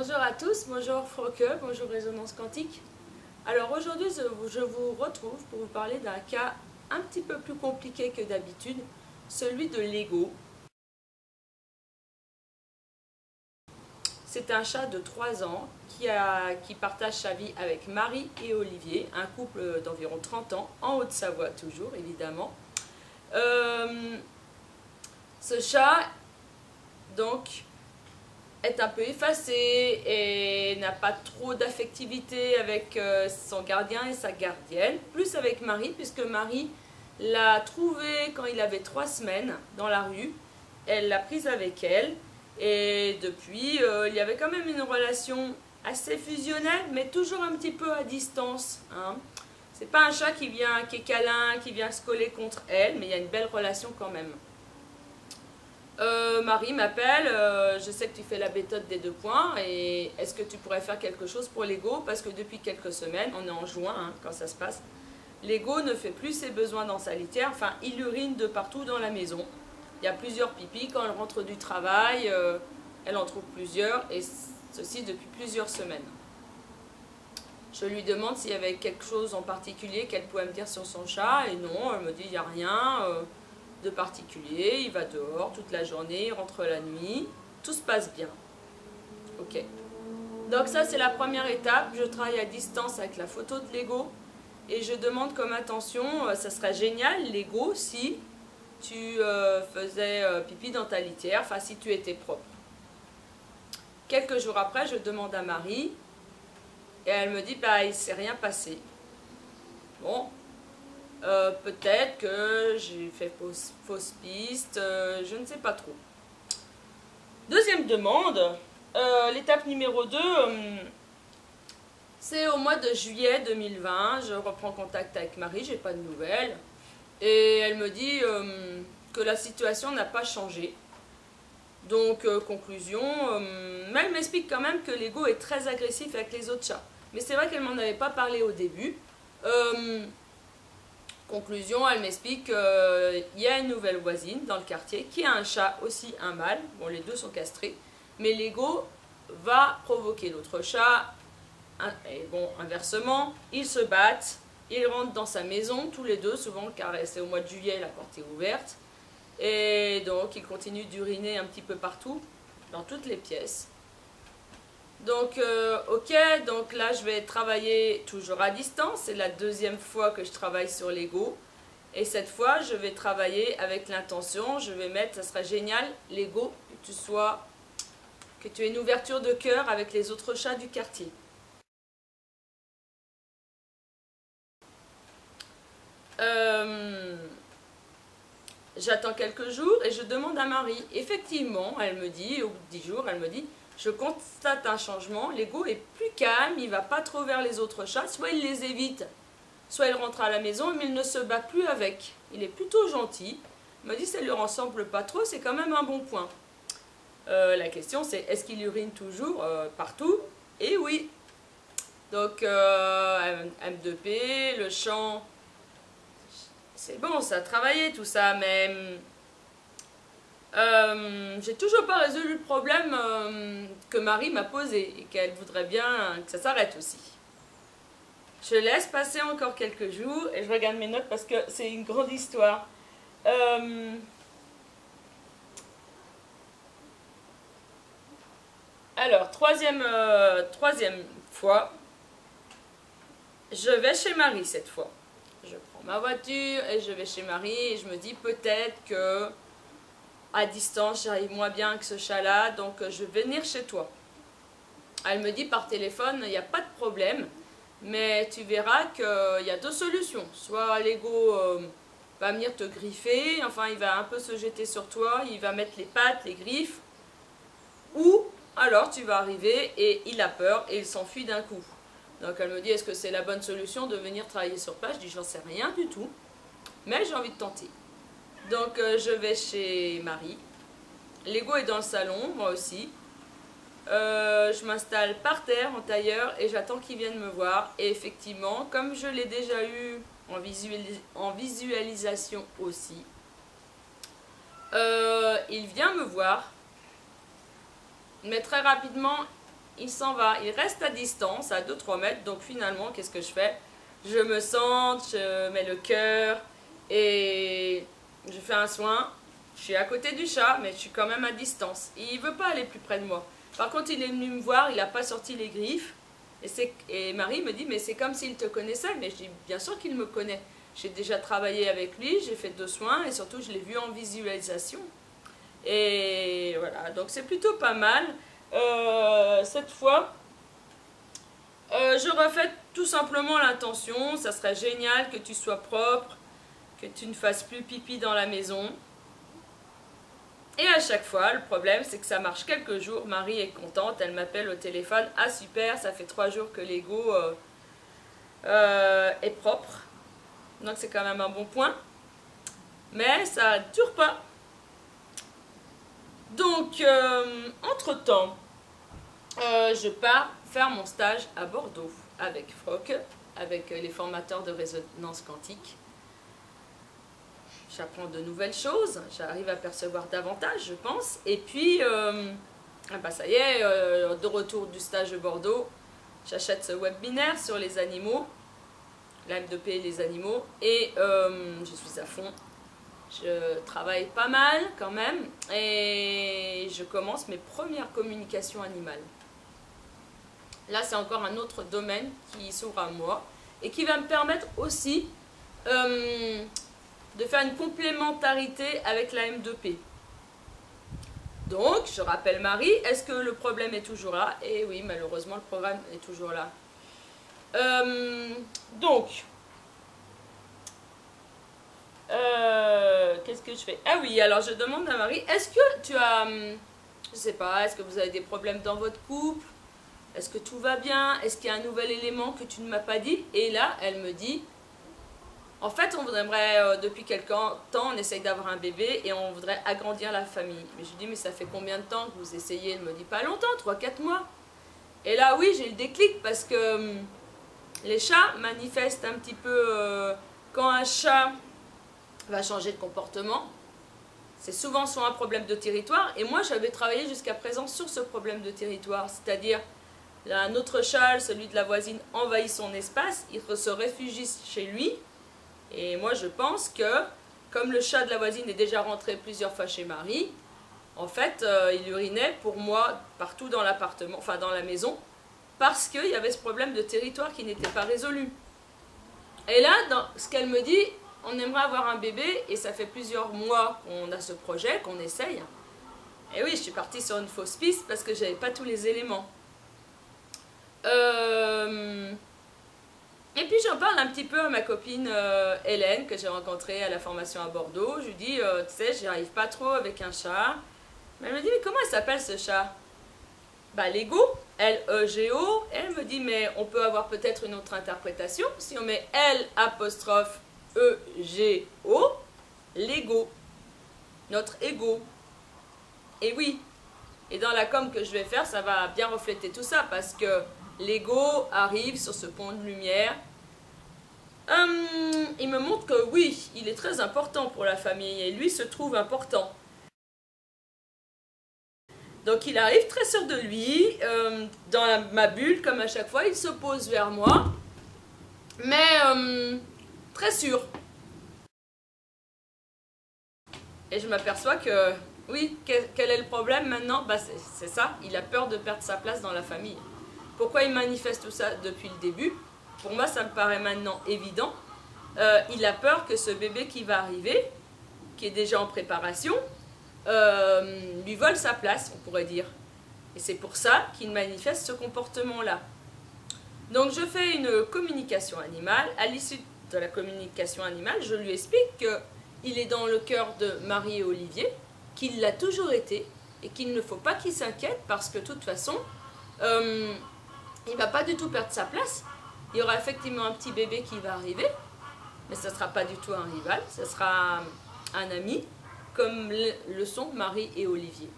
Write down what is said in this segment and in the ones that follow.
Bonjour à tous, bonjour Froque, bonjour Résonance Quantique. Alors aujourd'hui je vous retrouve pour vous parler d'un cas un petit peu plus compliqué que d'habitude, celui de Lego. C'est un chat de 3 ans qui partage sa vie avec Marie et Olivier, un couple d'environ 30 ans, en Haute-Savoie toujours évidemment. Ce chat donc est un peu effacé et n'a pas trop d'affectivité avec son gardien et sa gardienne, plus avec Marie, puisque Marie l'a trouvé quand il avait 3 semaines dans la rue, elle l'a prise avec elle, et depuis il y avait quand même une relation assez fusionnelle, mais toujours un petit peu à distance, hein. C'est pas un chat qui est câlin, qui vient se coller contre elle, mais il y a une belle relation quand même. Marie m'appelle, je sais que tu fais la méthode des 2 points et est-ce que tu pourrais faire quelque chose pour Lego, parce que depuis quelques semaines, on est en juin hein, quand ça se passe, Lego ne fait plus ses besoins dans sa litière, enfin il urine de partout dans la maison. Il y a plusieurs pipis, quand elle rentre du travail, elle en trouve plusieurs et ceci depuis plusieurs semaines. Je lui demande s'il y avait quelque chose en particulier qu'elle pouvait me dire sur son chat et non, elle me dit il n'y a rien de particulier, il va dehors toute la journée, il rentre la nuit, tout se passe bien. Ok. Donc ça c'est la première étape, je travaille à distance avec la photo de Lego et je demande comme attention, ça serait génial Lego si tu faisais pipi dans ta litière, enfin si tu étais propre. Quelques jours après je demande à Marie et elle me dit bah il ne s'est rien passé. Bon. Peut-être que j'ai fait fausse piste, je ne sais pas trop. Deuxième demande, l'étape numéro 2, c'est au mois de juillet 2020, je reprends contact avec Marie, j'ai pas de nouvelles, et elle me dit que la situation n'a pas changé. Donc, conclusion, mais elle m'explique quand même que Lego est très agressif avec les autres chats. Mais c'est vrai qu'elle m'en avait pas parlé au début. Conclusion, elle m'explique qu'il y a une nouvelle voisine dans le quartier qui a un chat, aussi un mâle. Bon, les deux sont castrés. Mais Lego va provoquer l'autre chat. Et bon, inversement, ils se battent. Ils rentrent dans sa maison, tous les deux, souvent, car c'est au mois de juillet, la porte est ouverte. Et donc, ils continuent d'uriner un petit peu partout, dans toutes les pièces. Donc, ok, donc là je vais travailler toujours à distance, c'est la deuxième fois que je travaille sur Lego. Et cette fois, je vais travailler avec l'intention, je vais mettre, ça serait génial, Lego, que tu aies une ouverture de cœur avec les autres chats du quartier. J'attends quelques jours et je demande à Marie. Effectivement, elle me dit, au bout de 10 jours, elle me dit, je constate un changement, Lego est plus calme, il ne va pas trop vers les autres chats, soit il les évite, soit il rentre à la maison, mais il ne se bat plus avec. Il est plutôt gentil. Elle me dit, ça ne lui ressemble pas trop, c'est quand même un bon point. La question c'est, est-ce qu'il urine toujours partout? Et oui. Donc, M2P, le chant, c'est bon, ça a travaillé tout ça, mais j'ai toujours pas résolu le problème que Marie m'a posé et qu'elle voudrait bien que ça s'arrête aussi. Je laisse passer encore quelques jours et je regarde mes notes parce que c'est une grande histoire. Alors, troisième fois, je vais chez Marie cette fois. Je prends ma voiture et je vais chez Marie et je me dis peut-être que à distance j'arrive moins bien que ce chat-là, donc je vais venir chez toi. Elle me dit par téléphone, il n'y a pas de problème, mais tu verras qu'il y a 2 solutions. Soit Lego va venir te griffer, enfin il va un peu se jeter sur toi, il va mettre les pattes, les griffes, ou alors tu vas arriver et il a peur et il s'enfuit d'un coup. Donc elle me dit, est-ce que c'est la bonne solution de venir travailler sur place? Je dis, j'en sais rien du tout, mais j'ai envie de tenter. Donc je vais chez Marie. Lego est dans le salon, moi aussi. Je m'installe par terre en tailleur et j'attends qu'il vienne me voir. Et effectivement, comme je l'ai déjà eu en visualisation aussi, il vient me voir. Mais très rapidement, il s'en va, il reste à distance, à 2-3 mètres. Donc finalement, qu'est-ce que je fais? Je me sente, je mets le cœur et je fais un soin. Je suis à côté du chat, mais je suis quand même à distance. Il ne veut pas aller plus près de moi. Par contre, il est venu me voir, il n'a pas sorti les griffes. Et Marie me dit, mais c'est comme s'il te connaissait. Mais je dis, bien sûr qu'il me connaît. J'ai déjà travaillé avec lui, j'ai fait 2 soins et surtout, je l'ai vu en visualisation. Et voilà, donc c'est plutôt pas mal. Cette fois, je refais tout simplement l'intention. Ça serait génial que tu sois propre, que tu ne fasses plus pipi dans la maison. Et à chaque fois, le problème, c'est que ça marche quelques jours. Marie est contente, elle m'appelle au téléphone. Ah super, ça fait 3 jours que l'ego est propre. Donc c'est quand même un bon point. Mais ça ne dure pas. Donc, entre-temps, je pars faire mon stage à Bordeaux avec Froc, avec les formateurs de résonance quantique. J'apprends de nouvelles choses, j'arrive à percevoir davantage, je pense. Et puis, bah ça y est, de retour du stage de Bordeaux, j'achète ce webinaire sur les animaux, la M2P et les animaux, et je suis à fond. Je travaille pas mal quand même, et je commence mes premières communications animales. Là, c'est encore un autre domaine qui s'ouvre à moi, et qui va me permettre aussi de faire une complémentarité avec la M2P. Donc, je rappelle Marie, est-ce que le problème est toujours là? Et oui, malheureusement, le problème est toujours là. Qu'est-ce que je fais? Ah oui, alors je demande à Marie, est-ce que tu as, je sais pas, est-ce que vous avez des problèmes dans votre couple? Est-ce que tout va bien? Est-ce qu'il y a un nouvel élément que tu ne m'as pas dit? Et là, elle me dit, en fait, on voudrait, depuis quelque temps, on essaye d'avoir un bébé et on voudrait agrandir la famille. Mais je lui dis, mais ça fait combien de temps que vous essayez? Elle me dit, pas longtemps, 3-4 mois. Et là, oui, j'ai le déclic parce que les chats manifestent un petit peu, quand un chat va changer de comportement, c'est souvent soit un problème de territoire. Et moi, j'avais travaillé jusqu'à présent sur ce problème de territoire, c'est-à-dire un autre chat, celui de la voisine, envahit son espace, il se réfugie chez lui. Et moi, je pense que, comme le chat de la voisine est déjà rentré plusieurs fois chez Marie, en fait, il urinait pour moi partout dans l'appartement, enfin dans la maison, parce qu'il y avait ce problème de territoire qui n'était pas résolu. Et là, dans ce qu'elle me dit, on aimerait avoir un bébé, et ça fait plusieurs mois qu'on a ce projet, qu'on essaye. Et oui, je suis partie sur une fausse piste parce que je n'avais pas tous les éléments. Et puis j'en parle un petit peu à ma copine Hélène, que j'ai rencontrée à la formation à Bordeaux. Je lui dis, tu sais, j'y arrive pas trop avec un chat. Mais elle me dit, mais comment il s'appelle ce chat? Bah, Lego, L-E-G-O. Elle me dit, mais on peut avoir peut-être une autre interprétation. Si on met L-E-G-O, Lego, notre ego. Et oui, et dans la com que je vais faire, ça va bien refléter tout ça, parce que l'ego arrive sur ce pont de lumière. Il me montre que oui, il est très important pour la famille, et lui se trouve important. Donc il arrive très sûr de lui, dans ma bulle, comme à chaque fois, il se pose vers moi, mais très sûr. Et je m'aperçois que, oui, quel est le problème maintenant? Bah, c'est ça, il a peur de perdre sa place dans la famille. Pourquoi il manifeste tout ça depuis le début? Pour moi, ça me paraît maintenant évident. Il a peur que ce bébé qui va arriver, qui est déjà en préparation, lui vole sa place, on pourrait dire. Et c'est pour ça qu'il manifeste ce comportement-là. Donc je fais une communication animale. À l'issue de la communication animale, je lui explique qu'il est dans le cœur de Marie et Olivier, qu'il l'a toujours été, et qu'il ne faut pas qu'il s'inquiète parce que de toute façon, il ne va pas du tout perdre sa place. Il y aura effectivement un petit bébé qui va arriver, mais ce ne sera pas du tout un rival, ce sera un ami, comme le sont Marie et Olivier.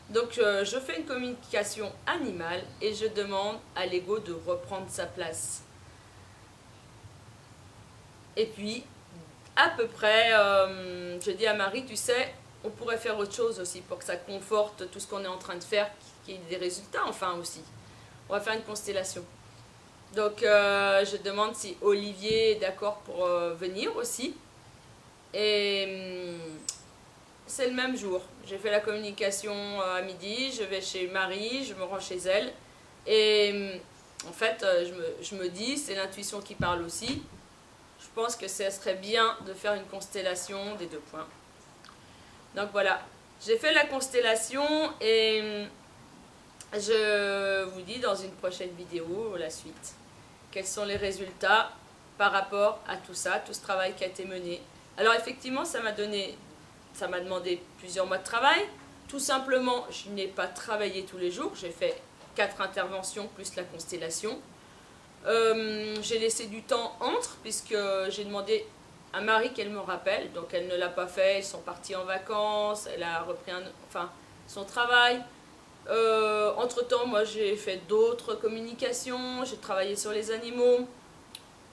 Donc je fais une communication animale et je demande à l'ego de reprendre sa place. Et puis, à peu près, je dis à Marie, tu sais, on pourrait faire autre chose aussi pour que ça conforte tout ce qu'on est en train de faire, qu'il y ait des résultats enfin aussi. On va faire une constellation. Donc je demande si Olivier est d'accord pour venir aussi. Et c'est le même jour. J'ai fait la communication à midi, je vais chez Marie, je me rends chez elle. Et en fait, je me dis, c'est l'intuition qui parle aussi. Je pense que ce serait bien de faire une constellation des 2 points. Donc voilà, j'ai fait la constellation et je vous dis dans une prochaine vidéo la suite. Quels sont les résultats par rapport à tout ça, tout ce travail qui a été mené. Alors effectivement, ça m'a demandé plusieurs mois de travail. Tout simplement, je n'ai pas travaillé tous les jours. J'ai fait 4 interventions plus la constellation. J'ai laissé du temps entre, puisque j'ai demandé à Marie qu'elle me rappelle. Donc elle ne l'a pas fait, ils sont partis en vacances, elle a repris son travail. Entre-temps, moi j'ai fait d'autres communications, j'ai travaillé sur les animaux.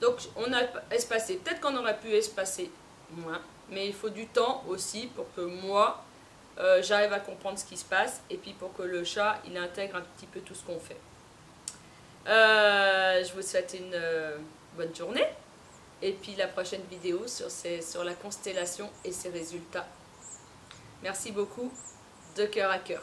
Donc on a espacé. Peut-être qu'on aurait pu espacer moins, mais il faut du temps aussi pour que moi, j'arrive à comprendre ce qui se passe et puis pour que le chat, il intègre un petit peu tout ce qu'on fait. Je vous souhaite une bonne journée et puis la prochaine vidéo sur la constellation et ses résultats. Merci beaucoup, de cœur à cœur.